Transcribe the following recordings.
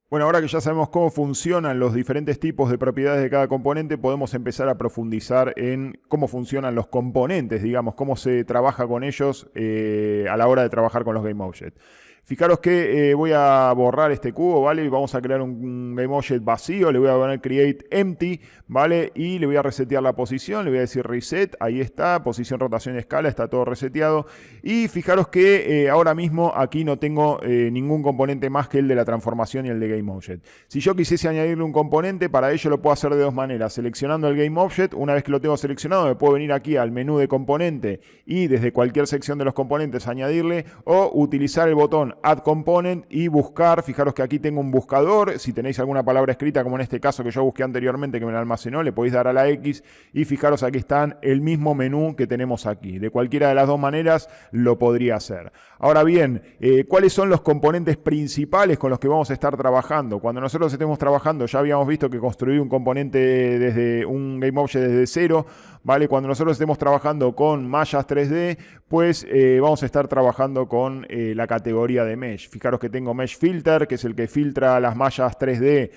Bueno, ahora que ya sabemos cómo funcionan los diferentes tipos de propiedades de cada componente, podemos empezar a profundizar en cómo funcionan los componentes, digamos, cómo se trabaja con ellos a la hora de trabajar con los GameObject. Fijaros que voy a borrar este cubo, ¿vale? Y vamos a crear un GameObject vacío, le voy a poner Create Empty, ¿vale? Y le voy a resetear la posición, le voy a decir Reset, ahí está, posición, rotación y escala, está todo reseteado. Y fijaros que ahora mismo aquí no tengo ningún componente más que el de la transformación y el de GameObject. Si yo quisiese añadirle un componente, para ello lo puedo hacer de dos maneras. Seleccionando el GameObject, una vez que lo tengo seleccionado, me puedo venir aquí al menú de componente y desde cualquier sección de los componentes añadirle, o utilizar el botón Add Component y buscar. Fijaros que aquí tengo un buscador. Si tenéis alguna palabra escrita, como en este caso que yo busqué anteriormente, que me la almacenó, le podéis dar a la X y fijaros, aquí están el mismo menú que tenemos aquí. De cualquiera de las dos maneras lo podría hacer. Ahora bien, ¿cuáles son los componentes principales con los que vamos a estar trabajando? Cuando nosotros estemos trabajando, ya habíamos visto que construir un componente desde un GameObject desde cero, ¿vale? Cuando nosotros estemos trabajando con mallas 3D, pues vamos a estar trabajando con la categoría de Mesh. Fijaros que tengo Mesh Filter, que es el que filtra las mallas 3D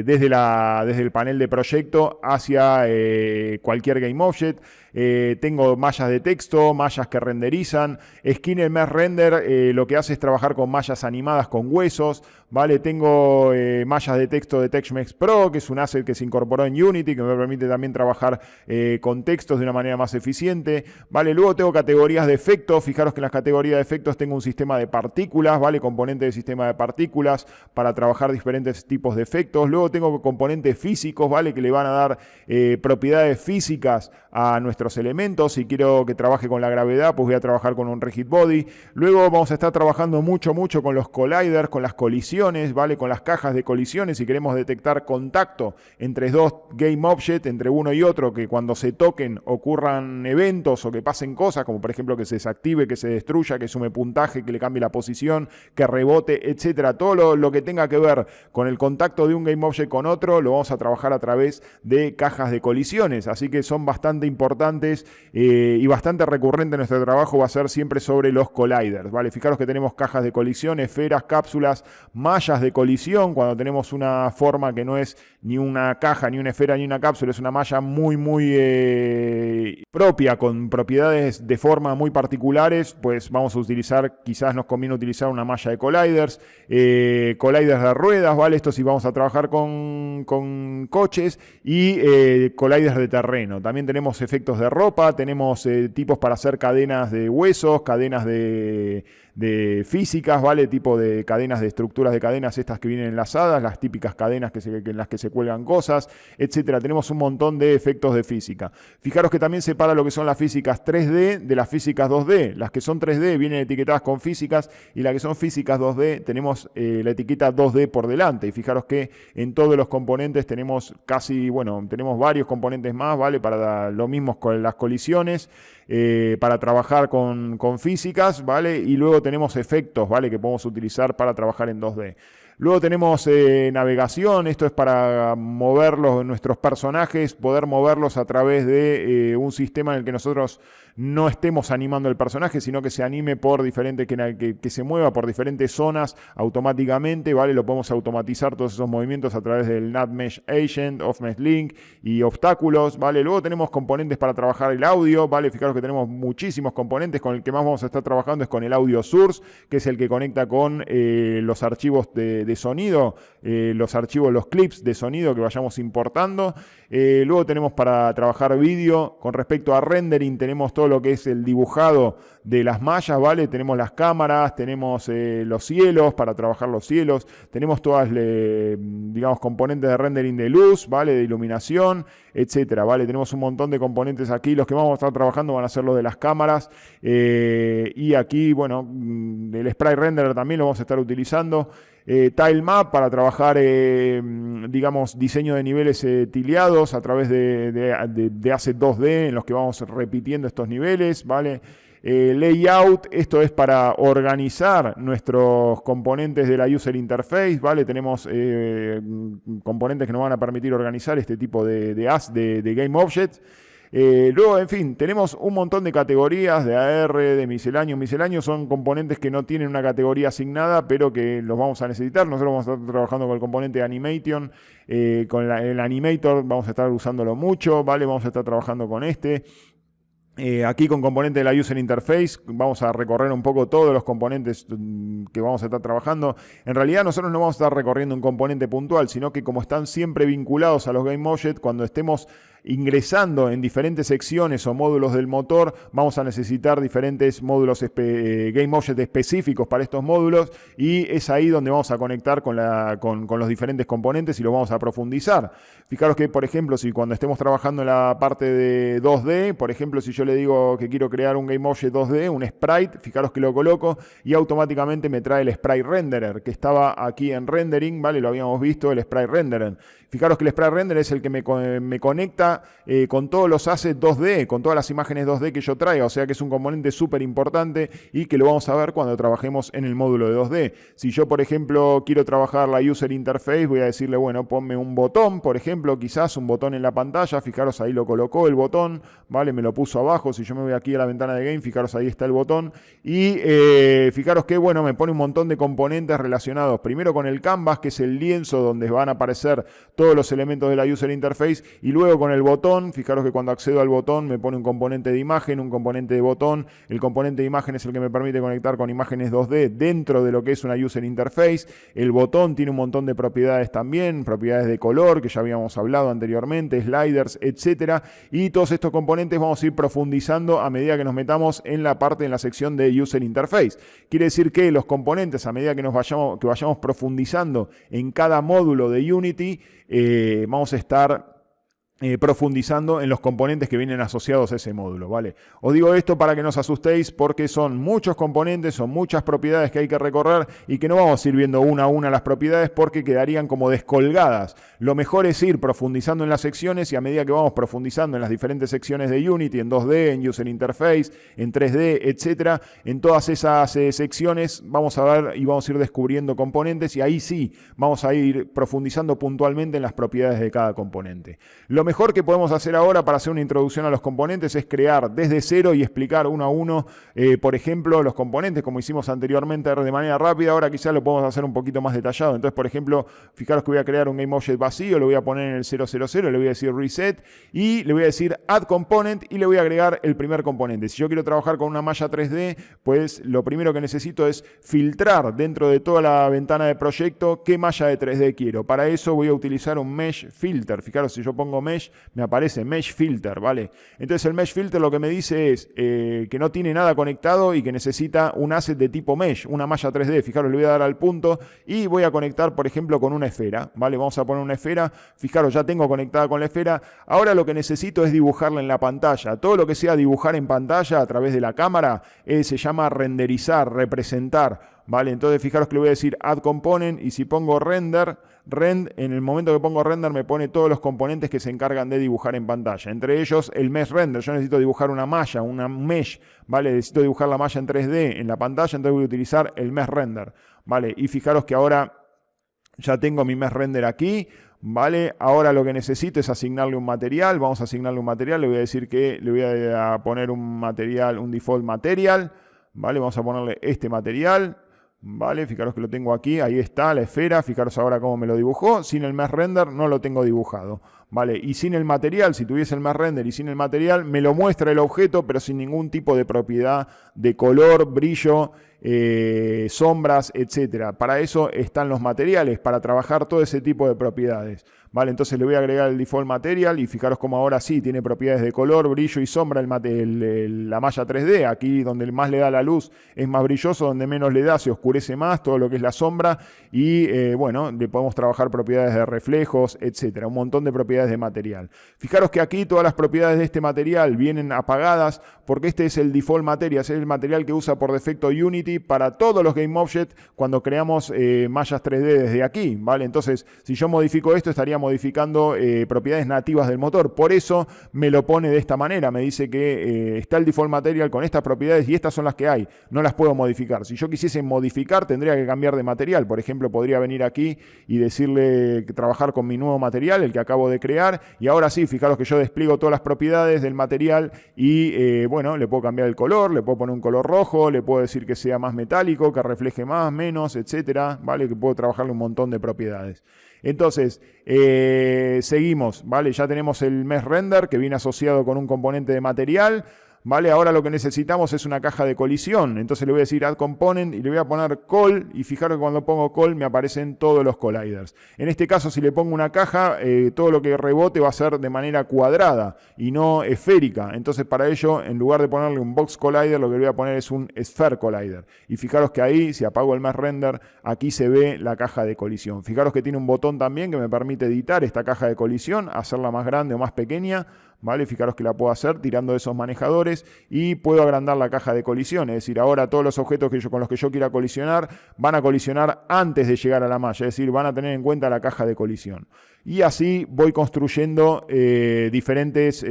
desde el panel de proyecto hacia cualquier GameObject. Tengo mallas de texto, mallas que renderizan. Skinner Mesh Render lo que hace es trabajar con mallas animadas con huesos, ¿vale? Tengo mallas de texto de TextMesh Pro, que es un asset que se incorporó en Unity, que me permite también trabajar con textos de una manera más eficiente, ¿vale? Luego tengo categorías de efectos. Fijaros que en las categorías de efectos tengo un sistema de partículas, ¿vale? Componente de sistema de partículas para trabajar diferentes tipos de efectos. Luego tengo componentes físicos, ¿vale? Que le van a dar propiedades físicas a nuestros elementos. Si quiero que trabaje con la gravedad, pues voy a trabajar con un rigid body. Luego vamos a estar trabajando mucho con los colliders, con las colisiones, ¿vale? Con las cajas de colisiones. Si queremos detectar contacto entre dos GameObject, entre uno y otro, que cuando se toquen ocurran eventos o que pasen cosas, como por ejemplo que se desactive, que se destruya, que sume puntaje, que le cambie la posición, que rebote, etcétera. Todo lo que tenga que ver con el contacto de un GameObject con otro, lo vamos a trabajar a través de cajas de colisiones. Así que son bastante importantes y bastante recurrente en nuestro trabajo va a ser siempre sobre los colliders, ¿vale? Fijaros que tenemos cajas de colisión, esferas, cápsulas, mallas de colisión. Cuando tenemos una forma que no es ni una caja, ni una esfera, ni una cápsula, es una malla muy propia, con propiedades de forma muy particulares, pues vamos a utilizar, quizás nos conviene utilizar una malla de colliders, colliders de ruedas, ¿vale? Esto sí vamos a trabajar con coches, y colliders de terreno. También tenemos efectos de ropa, tenemos tipos para hacer cadenas de huesos, cadenas de físicas, ¿vale? Tipo de cadenas, de estructuras de cadenas, estas que vienen enlazadas, las típicas cadenas en las que se cuelgan cosas, etcétera. Tenemos un montón de efectos de física. Fijaros que también separa lo que son las físicas 3D de las físicas 2D. Las que son 3D vienen etiquetadas con físicas, y las que son físicas 2D tenemos la etiqueta 2D por delante. Y fijaros que en todos los componentes tenemos tenemos varios componentes más, ¿vale? Para lo mismo con las colisiones, para trabajar con físicas, ¿vale? Y luego tenemos efectos, ¿vale? Que podemos utilizar para trabajar en 2D. Luego tenemos navegación. Esto es para moverlos, nuestros personajes, poder moverlos a través de un sistema en el que nosotros no estemos animando el personaje, sino que se anime por diferentes, que se mueva por diferentes zonas automáticamente, ¿vale? Lo podemos automatizar todos esos movimientos a través del NavMesh Agent, OffMesh Link y obstáculos, ¿vale? Luego tenemos componentes para trabajar el audio, ¿vale? Fijaros que tenemos muchísimos componentes. Con el que más vamos a estar trabajando es con el audio source, que es el que conecta con los archivos de sonido, los clips de sonido que vayamos importando. Luego tenemos para trabajar vídeo. Con respecto a rendering, tenemos todo lo que es el dibujado de las mallas, ¿vale? Tenemos las cámaras, tenemos los cielos, para trabajar los cielos, tenemos todas, digamos, componentes de rendering de luz, ¿vale? De iluminación, etcétera, ¿vale? Tenemos un montón de componentes aquí. Los que vamos a estar trabajando van a ser los de las cámaras, y aquí, bueno, el Sprite Renderer también lo vamos a estar utilizando. Tilemap para trabajar, digamos, diseño de niveles tileados a través de Asset 2D, en los que vamos repitiendo estos niveles, ¿vale? Layout, esto es para organizar nuestros componentes de la User Interface, ¿vale? Tenemos componentes que nos van a permitir organizar este tipo de GameObjects. Luego, en fin, tenemos un montón de categorías de AR, de misceláneo. Misceláneo son componentes que no tienen una categoría asignada, pero que los vamos a necesitar. Nosotros vamos a estar trabajando con el componente de Animation, el Animator vamos a estar usándolo mucho, ¿vale? Vamos a estar trabajando con este. Aquí con componente de la User Interface vamos a recorrer un poco todos los componentes que vamos a estar trabajando. En realidad nosotros no vamos a estar recorriendo un componente puntual, sino que como están siempre vinculados a los GameObject, cuando estemos ingresando en diferentes secciones o módulos del motor, vamos a necesitar diferentes módulos GameObject específicos para estos módulos, y es ahí donde vamos a conectar con los diferentes componentes y los vamos a profundizar. Fijaros que, por ejemplo, si cuando estemos trabajando en la parte de 2D, por ejemplo, si yo le digo que quiero crear un GameObject 2D, un sprite, fijaros que lo coloco y automáticamente me trae el sprite renderer, que estaba aquí en rendering, ¿vale? Lo habíamos visto, el sprite renderer. Fijaros que el sprite renderer es el que me conecta con todos los assets 2D, con todas las imágenes 2D que yo traiga, o sea que es un componente súper importante y que lo vamos a ver cuando trabajemos en el módulo de 2D. Si yo, por ejemplo, quiero trabajar la User Interface, voy a decirle, bueno, ponme un botón, por ejemplo, quizás un botón en la pantalla, fijaros ahí lo colocó el botón, ¿vale? Me lo puso abajo, si yo me voy aquí a la ventana de Game, fijaros ahí está el botón y fijaros que, bueno, me pone un montón de componentes relacionados, primero con el canvas, que es el lienzo donde van a aparecer todos los elementos de la User Interface, y luego con el botón, fijaros que cuando accedo al botón me pone un componente de imagen, un componente de botón. El componente de imagen es el que me permite conectar con imágenes 2D dentro de lo que es una User Interface. El botón tiene un montón de propiedades también, propiedades de color que ya habíamos hablado anteriormente, sliders, etcétera. Y todos estos componentes vamos a ir profundizando a medida que nos metamos en la sección de User Interface. Quiere decir que los componentes, a medida que vayamos profundizando en cada módulo de Unity, vamos a estar profundizando en los componentes que vienen asociados a ese módulo, ¿vale? Os digo esto para que no os asustéis, porque son muchos componentes, son muchas propiedades que hay que recorrer y que no vamos a ir viendo una a una las propiedades porque quedarían como descolgadas. Lo mejor es ir profundizando en las secciones, y a medida que vamos profundizando en las diferentes secciones de Unity, en 2D, en User Interface, en 3D, etcétera, en todas esas secciones vamos a ver y vamos a ir descubriendo componentes, y ahí sí vamos a ir profundizando puntualmente en las propiedades de cada componente. Lo mejor que podemos hacer ahora para hacer una introducción a los componentes es crear desde cero y explicar uno a uno, por ejemplo, los componentes, como hicimos anteriormente de manera rápida. Ahora quizás lo podemos hacer un poquito más detallado. Entonces, por ejemplo, fijaros que voy a crear un GameObject vacío, lo voy a poner en el 000, le voy a decir reset y le voy a decir add component y le voy a agregar el primer componente. Si yo quiero trabajar con una malla 3D, pues lo primero que necesito es filtrar dentro de toda la ventana de proyecto qué malla de 3D quiero. Para eso voy a utilizar un mesh filter. Fijaros, si yo pongo mesh, me aparece mesh filter, ¿vale? Entonces el mesh filter lo que me dice es que no tiene nada conectado y que necesita un asset de tipo mesh, una malla 3D. Fijaros, le voy a dar al punto y voy a conectar, por ejemplo, con una esfera, ¿vale? Vamos a poner una esfera. Fijaros, ya tengo conectada con la esfera. Ahora lo que necesito es dibujarla en la pantalla. Todo lo que sea dibujar en pantalla a través de la cámara se llama renderizar, representar, ¿vale? Entonces fijaros que le voy a decir add component, y si pongo render, en el momento que pongo render me pone todos los componentes que se encargan de dibujar en pantalla. Entre ellos el mesh render. Yo necesito dibujar una malla, una mesh, ¿vale? Necesito dibujar la malla en 3D en la pantalla, entonces voy a utilizar el mesh render, ¿vale? Y fijaros que ahora ya tengo mi mesh render aquí, ¿vale? Ahora lo que necesito es asignarle un material. Vamos a asignarle un material. Le voy a decir que le voy a poner un material, un default material, ¿vale? Vamos a ponerle este material. Vale, fijaros que lo tengo aquí, ahí está la esfera. Fijaros ahora cómo me lo dibujó. Sin el mesh render no lo tengo dibujado, ¿vale? Y sin el material, si tuviese el mesh render y sin el material, me lo muestra el objeto, pero sin ningún tipo de propiedad de color, brillo, sombras, etcétera. Para eso están los materiales, para trabajar todo ese tipo de propiedades, ¿vale? Entonces le voy a agregar el default material y fijaros como ahora sí tiene propiedades de color, brillo y sombra la malla 3D. Aquí donde más le da la luz es más brilloso, donde menos le da se oscurece más todo lo que es la sombra, y bueno, le podemos trabajar propiedades de reflejos, etcétera, un montón de propiedades de material. Fijaros que aquí todas las propiedades de este material vienen apagadas porque este es el default material, es el material que usa por defecto Unity para todos los GameObject cuando creamos mallas 3D desde aquí, ¿vale? Entonces, si yo modifico esto, estaría modificando propiedades nativas del motor. Por eso me lo pone de esta manera. Me dice que está el default material con estas propiedades y estas son las que hay. No las puedo modificar. Si yo quisiese modificar, tendría que cambiar de material. Por ejemplo, podría venir aquí y decirle que trabajar con mi nuevo material, el que acabo de crear. Y ahora sí, fijaros que yo despliego todas las propiedades del material y bueno, le puedo cambiar el color, le puedo poner un color rojo, le puedo decir que sea más metálico, que refleje más, menos, etcétera, ¿vale? Que puedo trabajarle un montón de propiedades. Entonces, seguimos, ¿vale? Ya tenemos el mesh render que viene asociado con un componente de material. ¿Vale? Ahora lo que necesitamos es una caja de colisión. Entonces le voy a decir add component y le voy a poner call. Y fijaros que cuando pongo call me aparecen todos los colliders. En este caso, si le pongo una caja, todo lo que rebote va a ser de manera cuadrada y no esférica. Entonces para ello, en lugar de ponerle un box collider, lo que le voy a poner es un sphere collider. Y fijaros que ahí, si apago el mesh render, aquí se ve la caja de colisión. Fijaros que tiene un botón también que me permite editar esta caja de colisión, hacerla más grande o más pequeña. ¿Vale? Fijaros que la puedo hacer tirando de esos manejadores y puedo agrandar la caja de colisión. Es decir, ahora todos los objetos con los que yo quiera colisionar van a colisionar antes de llegar a la malla. Es decir, van a tener en cuenta la caja de colisión. Y así voy construyendo diferentes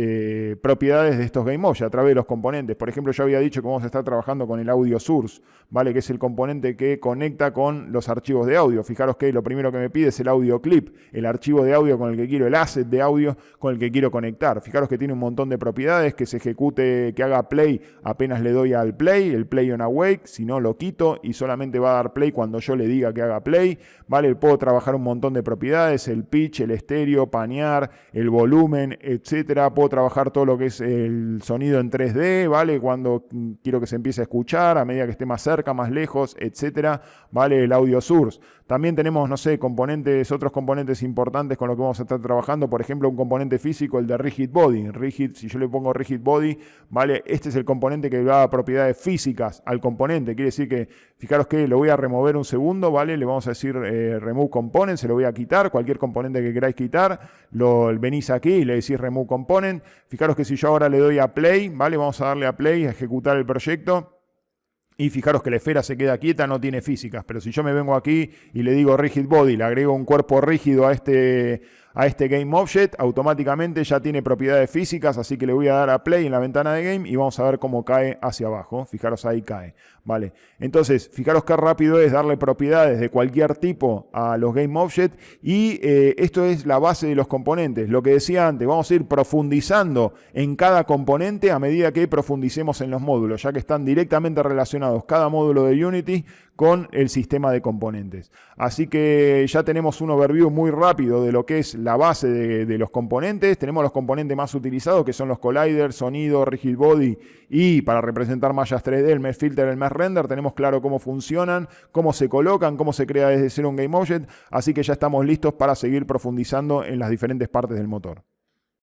propiedades de estos GameObject a través de los componentes. Por ejemplo, yo había dicho que vamos a estar trabajando con el audio source, ¿vale? Que es el componente que conecta con los archivos de audio. Fijaros que lo primero que me pide es el audio clip, el archivo de audio con el que quiero, el asset de audio con el que quiero conectar. Fijaros que tiene un montón de propiedades, que se ejecute, que haga play apenas le doy al play, el play on awake, si no lo quito y solamente va a dar play cuando yo le diga que haga play, ¿vale? Puedo trabajar un montón de propiedades, el pitch, el estéreo, panear, el volumen, etcétera. Puedo trabajar todo lo que es el sonido en 3D, ¿vale? Cuando quiero que se empiece a escuchar, a medida que esté más cerca, más lejos, etcétera, ¿vale? El audio source. También tenemos, no sé, otros componentes importantes con los que vamos a estar trabajando. Por ejemplo, un componente físico, el de rigid body. Rigid, si yo le pongo rigid body, ¿vale? Este es el componente que da propiedades físicas al componente. Quiere decir que, fijaros que lo voy a remover un segundo, ¿vale? Le vamos a decir remove component, se lo voy a quitar. Cualquier componente que queráis quitar, venís aquí y le decís remove component. Fijaros que si yo ahora le doy a play, ¿vale? Vamos a darle a play, a ejecutar el proyecto. Y fijaros que la esfera se queda quieta, no tiene físicas. Pero si yo me vengo aquí y le digo rigid body, le agrego un cuerpo rígido a este GameObject, automáticamente ya tiene propiedades físicas, así que le voy a dar a play en la ventana de game y vamos a ver cómo cae hacia abajo. Fijaros, ahí cae. ¿Vale? Entonces, fijaros qué rápido es darle propiedades de cualquier tipo a los GameObject y esto es la base de los componentes. Lo que decía antes, vamos a ir profundizando en cada componente a medida que profundicemos en los módulos, ya que están directamente relacionados cada módulo de Unity con el sistema de componentes. Así que ya tenemos un overview muy rápido de lo que es la base de los componentes. Tenemos los componentes más utilizados, que son los colliders, sonido, rigid body y para representar mallas 3D, el mesh filter, el mesh render. Tenemos claro cómo funcionan, cómo se colocan, cómo se crea desde cero un GameObject. Así que ya estamos listos para seguir profundizando en las diferentes partes del motor.